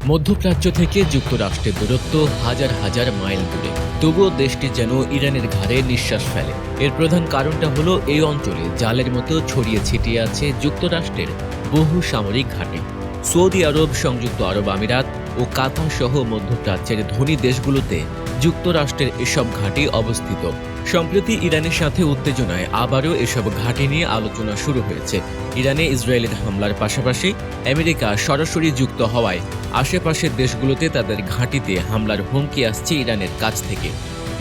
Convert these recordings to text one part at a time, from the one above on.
মধ্যপ্রাচ্য থেকে যুক্তরাষ্ট্রের দূরত্ব হাজার হাজার মাইল দূরে, তবুও দেশটি যেন ইরানের ঘাড়ে নিঃশ্বাস ফেলে। এর প্রধান কারণটা হলো এই অঞ্চলে জালের মতো ছড়িয়ে ছিটিয়ে আছে যুক্তরাষ্ট্রের বহু সামরিক ঘাঁটি। সৌদি আরব, সংযুক্ত আরব আমিরাত ও কাতার সহ মধ্যপ্রাচ্যের ধনী দেশগুলোতে যুক্তরাষ্ট্রের এসব ঘাঁটি অবস্থিত। সম্প্রতি ইরানের সাথে উত্তেজনায় আবারও এসব ঘাঁটি নিয়ে আলোচনা শুরু হয়েছে। ইরানে ইসরায়েলের হামলার পাশাপাশি আমেরিকা সরাসরি যুক্ত হওয়ায় আশেপাশের দেশগুলোতে তাদের ঘাঁটিতে হামলার হুমকি আসছে ইরানের কাছ থেকে।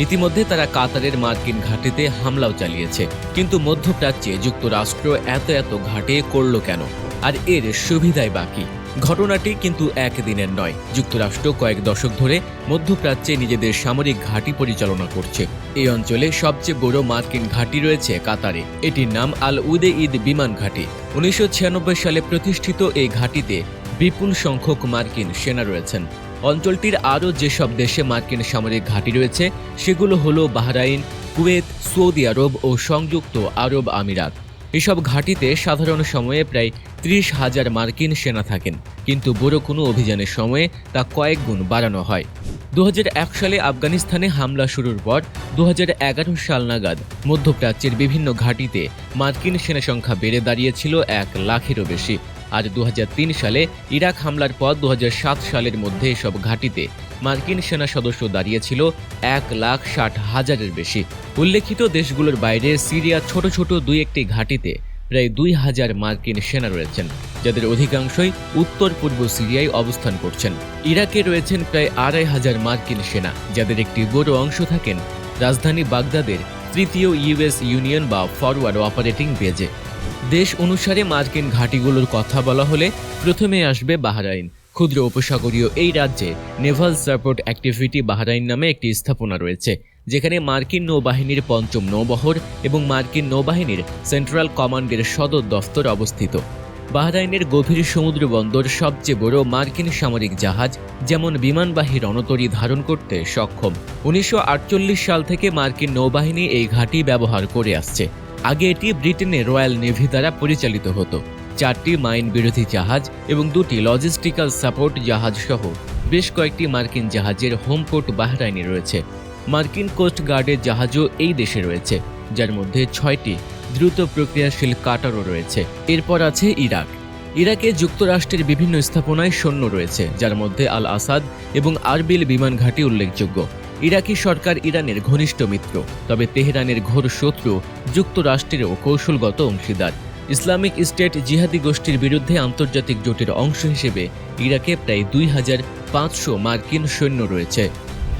ইতিমধ্যে তারা কাতারের মার্কিন ঘাঁটিতে হামলাও চালিয়েছে। কিন্তু মধ্যপ্রাচ্যে যুক্তরাষ্ট্র এত ঘাঁটি করল কেন, আর এর সুবিধাই বাকি? ঘটনাটি কিন্তু একদিনের নয়। যুক্তরাষ্ট্র কয়েক দশক ধরে মধ্যপ্রাচ্যে নিজেদের সামরিক ঘাঁটি পরিচালনা করছে। এই অঞ্চলে সবচেয়ে বড় মার্কিন ঘাঁটি রয়েছে কাতারে। এটির নাম আল উদেইদ বিমান ঘাঁটি। 1996 সালে প্রতিষ্ঠিত এই ঘাঁটিতে বিপুল সংখ্যক মার্কিন সেনা রয়েছেন। অঞ্চলটির আরও যেসব দেশে মার্কিন সামরিক ঘাঁটি রয়েছে সেগুলো হলো বাহরাইন, কুয়েত, সৌদি আরব ও সংযুক্ত আরব আমিরাত। এসব ঘাঁটিতে সাধারণ সময়ে প্রায় 30,000 মার্কিন সেনা থাকেন, কিন্তু বড় কোনো অভিযানের সময়ে তা কয়েক গুণ বাড়ানো হয়। 2001 সালে আফগানিস্তানে হামলা শুরুর পর 2011 সাল নাগাদ মধ্যপ্রাচ্যের বিভিন্ন ঘাঁটিতে মার্কিন সেনা সংখ্যা বেড়ে দাঁড়িয়েছিল 1 লাখেরও বেশি। আর 2003 সালে ইরাক হামলার পর 2007 সালের মধ্যে এসব ঘাঁটিতে মার্কিন সেনা সদস্য দাঁড়িয়েছিল 1,60,000-এর বেশি। উল্লেখিত দেশগুলোর বাইরে সিরিয়া ছোট ছোট 2-1টি ঘাঁটিতে প্রায় 2,000 মার্কিন সেনা রয়েছেন, যাদের অধিকাংশই উত্তর পূর্ব সিরিয়ায় অবস্থান করছেন। ইরাকে রয়েছেন প্রায় 2,500 মার্কিন সেনা, যাদের একটি বড় অংশ থাকেন রাজধানী বাগদাদের 3য় ইউএস ইউনিয়ন বা ফরওয়ার্ড অপারেটিং বেজে। দেশ অনুসারে মার্কিন ঘাঁটিগুলোর কথা বলা হলে প্রথমে আসবে বাহরাইন। ক্ষুদ্র উপসাগরীয় এই রাজ্যে নেভাল সাপোর্ট অ্যাক্টিভিটি বাহরাইন নামে একটি স্থাপনা রয়েছে, যেখানে মার্কিন নৌবাহিনীর 5ম নৌবহর এবং মার্কিন নৌবাহিনীর সেন্ট্রাল কমান্ডের সদর দফতর অবস্থিত। বাহরাইনের গভীর সমুদ্র বন্দর সবচেয়ে বড় মার্কিন সামরিক জাহাজ, যেমন বিমানবাহী রণতরী ধারণ করতে সক্ষম। 1948 সাল থেকে মার্কিন নৌবাহিনী এই ঘাঁটি ব্যবহার করে আসছে। আগে এটি ব্রিটেনের রয়্যাল নেভি দ্বারা পরিচালিত হতো। 4টি মাইন বিরোধী জাহাজ এবং 2টি লজিস্টিক্যাল সাপোর্ট জাহাজ সহ বেশ কয়েকটি মার্কিন জাহাজের হোম পোর্ট বাহরাইনে রয়েছে। মার্কিন কোস্ট গার্ডের জাহাজও এই দেশে রয়েছে, যার মধ্যে 6টি দ্রুত প্রক্রিয়াশীল কাটারও রয়েছে। এরপর আছে ইরাক। ইরাকে যুক্তরাষ্ট্রের বিভিন্ন স্থাপনায় সৈন্য রয়েছে, যার মধ্যে আল আসাদ এবং আরবিল বিমান ঘাঁটি উল্লেখযোগ্য। ইরাকি সরকার ইরানের ঘনিষ্ঠ মিত্র, তবে তেহরানের ঘোর শত্রু যুক্তরাষ্ট্রেরও কৌশলগত অংশীদার। ইসলামিক স্টেট জিহাদি গোষ্ঠীর বিরুদ্ধে আন্তর্জাতিক জোটের অংশ হিসেবে ইরাকে প্রায় 2,500 মার্কিন সৈন্য রয়েছে।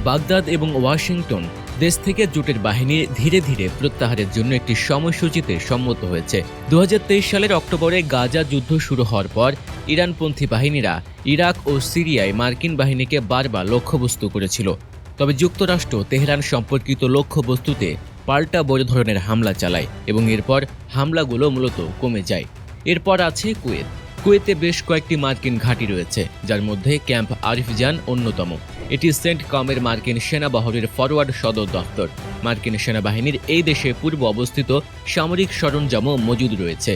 বাগদাদ এবং ওয়াশিংটন দেশ থেকে জোটের বাহিনী ধীরে ধীরে প্রত্যাহারের জন্য একটি সময়সূচিতে সম্মত হয়েছে। 2023 সালের অক্টোবরে গাজা যুদ্ধ শুরু হওয়ার পর ইরানপন্থী বাহিনীরা ইরাক ও সিরিয়ায় মার্কিন বাহিনীকে বারবার লক্ষ্যবস্তু করেছিল। তবে যুক্তরাষ্ট্র তেহরান সম্পর্কিত লক্ষ্যবস্তুতে পাল্টা বড় ধরনের হামলা চালায় এবং এরপর হামলাগুলো মূলত কমে যায়। এরপর আছে কুয়েত। কুয়েতে বেশ কয়েকটি মার্কিন ঘাঁটি রয়েছে, যার মধ্যে ক্যাম্প আরিফজান অন্যতম। এটি সেন্ট কমের মার্কিন সেনাবহরের ফরওয়ার্ড সদর দফতর। মার্কিন সেনাবাহিনীর এই দেশে পূর্ব অবস্থিত সামরিক সরঞ্জামও মজুদ রয়েছে।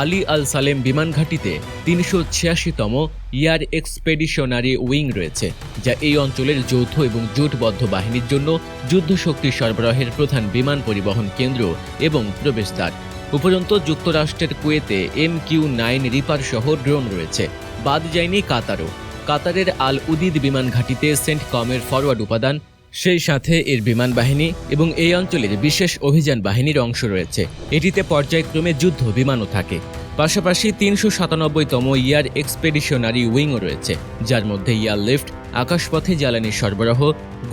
আলী আল সালেম বিমান ঘাঁটিতে 386তম এয়ার এক্সপেডিশনারি উইং রয়েছে, যা এই অঞ্চলের যৌথ এবং জোটবদ্ধ বাহিনীর জন্য যুদ্ধশক্তি সরবরাহের প্রধান বিমান পরিবহন কেন্দ্র এবং প্রবেশদ্বার। উপরন্তু যুক্তরাষ্ট্রের কুয়েতে MQ-9 রিপার সহ ড্রোন রয়েছে। বাদ যায়নি কাতারও। কাতারের আল উদিদ বিমান ঘাঁটিতে সেন্ট কমের ফরওয়ার্ড উপাদান, সেই সাথে এর বিমান বাহিনী এবং এই অঞ্চলের বিশেষ অভিযান বাহিনীর অংশ রয়েছে। এটিতে পর্যায়ক্রমে যুদ্ধ বিমানও থাকে। পাশাপাশি 397তম এয়ার এক্সপেডিশনারি উইংও রয়েছে, যার মধ্যে এয়ারলিফট, আকাশপথে জ্বালানি সরবরাহ,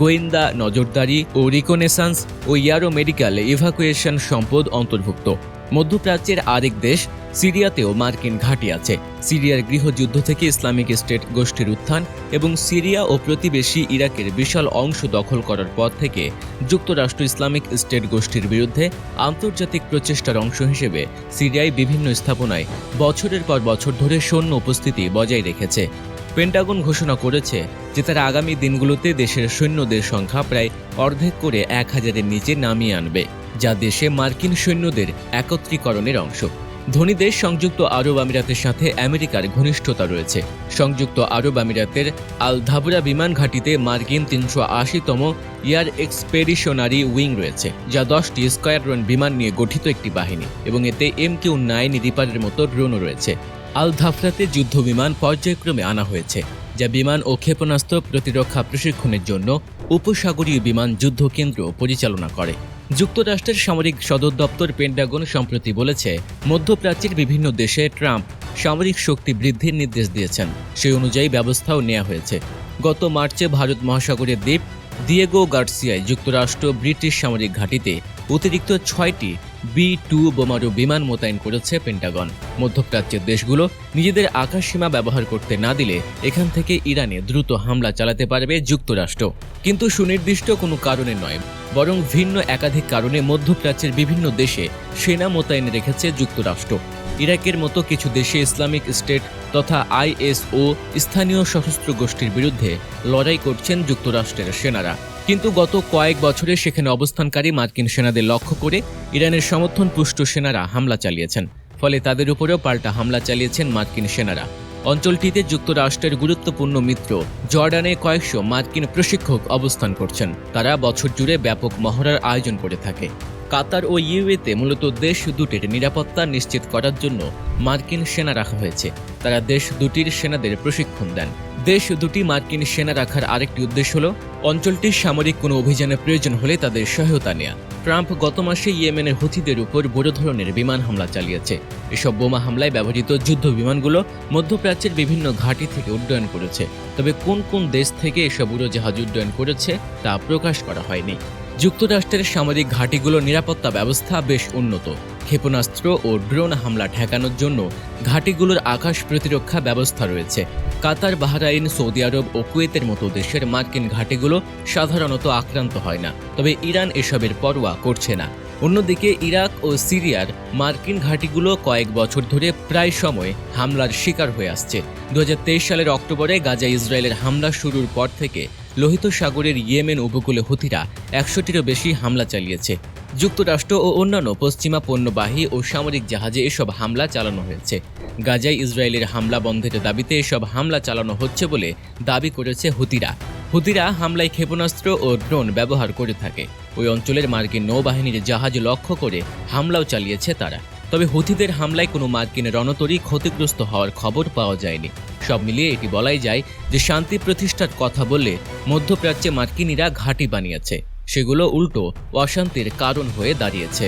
গোয়েন্দা নজরদারি ও রিকনেসান্স ও এয়ারো মেডিকেল ইভাকুয়েশন সম্পদ অন্তর্ভুক্ত। মধ্যপ্রাচ্যের আরেক দেশ সিরিয়াতেও মার্কিন ঘাঁটি আছে। সিরিয়ার গৃহযুদ্ধ থেকে ইসলামিক স্টেট গোষ্ঠীর উত্থান এবং সিরিয়া ও প্রতিবেশী ইরাকের বিশাল অংশ দখল করার পর থেকে যুক্তরাষ্ট্র ইসলামিক স্টেট গোষ্ঠীর বিরুদ্ধে আন্তর্জাতিক প্রচেষ্টার অংশ হিসেবে সিরিয়ায় বিভিন্ন স্থাপনায় বছরের পর বছর ধরে সৈন্য উপস্থিতি বজায় রেখেছে। পেন্টাগন ঘোষণা করেছে যে তারা আগামী দিনগুলোতে দেশের সৈন্যদের সংখ্যা প্রায় অর্ধেক করে 1,000-এর নিচে নামিয়ে আনবে, যা দেশে মার্কিন সৈন্যদের একত্রীকরণের অংশ। ধনী দেশ সংযুক্ত আরব আমিরাতের সাথে আমেরিকার ঘনিষ্ঠতা রয়েছে। সংযুক্ত আরব আমিরাতের আল ধাবরা বিমান ঘাঁটিতে মার্কিন ৩৮০তম এয়ার এক্সপেডিশনারি উইং রয়েছে, যা 10টি স্কোয়াড্রন বিমান নিয়ে গঠিত একটি বাহিনী, এবং এতে MQ-9 রিপারের মতো ড্রোনও রয়েছে। আল ধাফরাতে যুদ্ধ বিমান পর্যায়ক্রমে আনা হয়েছে, যা বিমান ও ক্ষেপণাস্ত্র প্রতিরক্ষা প্রশিক্ষণের জন্য উপসাগরীয় বিমান যুদ্ধ কেন্দ্র পরিচালনা করে। যুক্তরাষ্ট্রের সামরিক সদর দপ্তর পেন্টাগন সম্প্রতি বলেছে, মধ্যপ্রাচ্যের বিভিন্ন দেশে ট্রাম্প সামরিক শক্তি বৃদ্ধির নির্দেশ দিয়েছেন, সেই অনুযায়ী ব্যবস্থাও নেওয়া হয়েছে। গত মার্চে ভারত মহাসাগরের দ্বীপ দিয়েগো গার্সিয়ায় যুক্তরাষ্ট্র ব্রিটিশ সামরিক ঘাঁটিতে অতিরিক্ত 6টি B-2 বোমারু বিমান মোতায়েন করেছে পেন্টাগন। মধ্যপ্রাচ্যের দেশগুলো নিজেদের আকাশসীমা ব্যবহার করতে না দিলে এখান থেকে ইরানে দ্রুত হামলা চালাতে পারবে যুক্তরাষ্ট্র, কিন্তু সুনির্দিষ্ট কোনো কারণে নয়, বরং ভিন্ন একাধিক কারণে মধ্যপ্রাচ্যের বিভিন্ন দেশে সেনা মোতায়েন রেখেছে যুক্তরাষ্ট্র। ইরাকের মতো কিছু দেশে ইসলামিক স্টেট তথা IS ও স্থানীয় সশস্ত্র গোষ্ঠীর বিরুদ্ধে লড়াই করছেন যুক্তরাষ্ট্রের সেনারা, কিন্তু গত কয়েক বছরে সেখানে অবস্থানকারী মার্কিন সেনাদের লক্ষ্য করে ইরানের সমর্থন পুষ্ট সেনারা হামলা চালিয়েছেন, ফলে তাদের উপরেও পাল্টা হামলা চালিয়েছেন মার্কিন সেনারা। অঞ্চলটিতে যুক্তরাষ্ট্রের গুরুত্বপূর্ণ মিত্র জর্ডানে কয়েকশো মার্কিন প্রশিক্ষক অবস্থান করছেন, তারা বছর জুড়ে ব্যাপক মহড়ার আয়োজন করে থাকে। কাতার ও UAE-তে মূলত দেশ দুটির নিরাপত্তা নিশ্চিত করার জন্য মার্কিন সেনা রাখা হয়েছে, তারা দেশ দুটির সেনাদের প্রশিক্ষণ দেন। দেশ দুটি মার্কিন সেনা রাখার আরেকটি উদ্দেশ্য হল অঞ্চলটির সামরিক কোনো অভিযানের প্রয়োজন হলে তাদের সহায়তা নেওয়া। ট্রাম্প গত মাসে ইয়েমেনের হুথিদের উপর বড় ধরনের বিমান হামলা চালিয়েছে। এসব বোমা হামলায় ব্যবহৃত যুদ্ধ বিমানগুলো মধ্যপ্রাচ্যের বিভিন্ন ঘাঁটি থেকে উড্ডয়ন করেছে, তবে কোন কোন দেশ থেকে এসব উড়োজাহাজ উড্ডয়ন করেছে তা প্রকাশ করা হয়নি। যুক্তরাষ্ট্রের সামরিক ঘাঁটিগুলোর নিরাপত্তা ব্যবস্থা বেশ উন্নত। ক্ষেপণাস্ত্র ও ড্রোন হামলা ঠেকানোর জন্য ঘাঁটিগুলোর আকাশ প্রতিরক্ষা ব্যবস্থা রয়েছে। কাতার, বাহরাইন, সৌদি আরব ও কুয়েতের মতো দেশের মার্কিন ঘাঁটিগুলো সাধারণত আক্রান্ত হয় না, তবে ইরান এসবের পরোয়া করছে না। অন্যদিকে ইরাক ও সিরিয়ার মার্কিন ঘাঁটিগুলো কয়েক বছর ধরে প্রায় সময় হামলার শিকার হয়ে আসছে। 2023 সালের অক্টোবরে গাজায় ইসরায়েলের হামলা শুরুর পর থেকে লোহিত সাগরের ইয়েমেন উপকূলে হুথিরা 100টিরও বেশি হামলা চালিয়েছে। যুক্তরাষ্ট্র ও অন্যান্য পশ্চিমা পণ্যবাহী ও সামরিক জাহাজে এসব হামলা চালানো হয়েছে। গাজায় ইসরায়েলের হামলা বন্ধের দাবিতে এসব হামলা চালানো হচ্ছে বলে দাবি করেছে হুথিরা হামলায় ক্ষেপণাস্ত্র ও ড্রোন ব্যবহার করে থাকে। ওই অঞ্চলের মার্কিন নৌবাহিনীর জাহাজ লক্ষ্য করে হামলাও চালিয়েছে তারা, তবে হুথিদের হামলায় কোনো মার্কিন রণতরী ক্ষতিগ্রস্ত হওয়ার খবর পাওয়া যায়নি। সব মিলিয়ে এটি বলাই যায় যে শান্তি প্রতিষ্ঠার কথা বললে মধ্যপ্রাচ্যে মার্কিনীরা ঘাঁটি বানিয়েছে, সেগুলো উল্টো অশান্তির কারণ হয়ে দাঁড়িয়েছে।